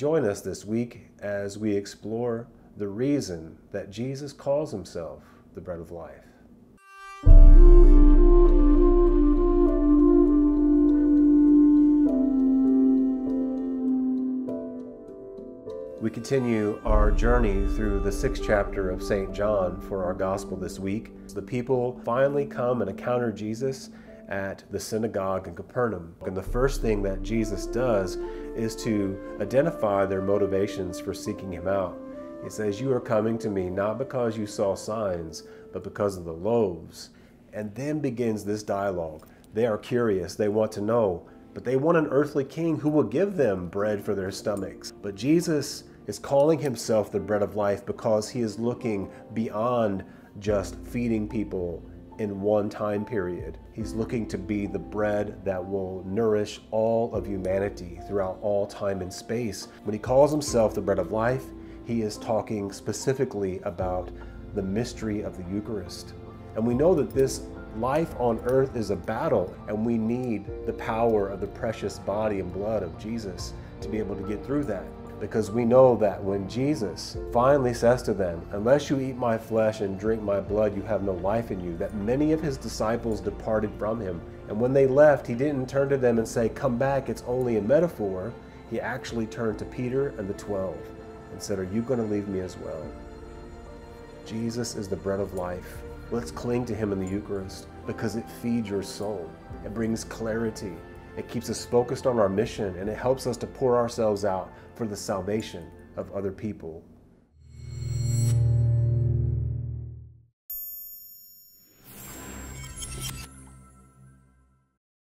Join us this week as we explore the reason that Jesus calls himself the bread of life. We continue our journey through the 6th chapter of St. John for our gospel this week. The people finally come and encounter Jesus at the synagogue in Capernaum. And the first thing that Jesus does is to identify their motivations for seeking him out. He says, "You are coming to me not because you saw signs, but because of the loaves." And then begins this dialogue. They are curious, they want to know, but they want an earthly king who will give them bread for their stomachs. But Jesus is calling himself the bread of life because he is looking beyond just feeding people in one time period. He's looking to be the bread that will nourish all of humanity throughout all time and space. When he calls himself the bread of life, he is talking specifically about the mystery of the Eucharist. And we know that this life on earth is a battle, and we need the power of the precious body and blood of Jesus to be able to get through that. Because we know that when Jesus finally says to them, "Unless you eat my flesh and drink my blood, you have no life in you," that many of his disciples departed from him. And when they left, he didn't turn to them and say, "Come back, it's only a metaphor." He actually turned to Peter and the 12 and said, "Are you going to leave me as well?" Jesus is the bread of life. Let's cling to him in the Eucharist because it feeds your soul. It brings clarity. It keeps us focused on our mission, and it helps us to pour ourselves out for the salvation of other people.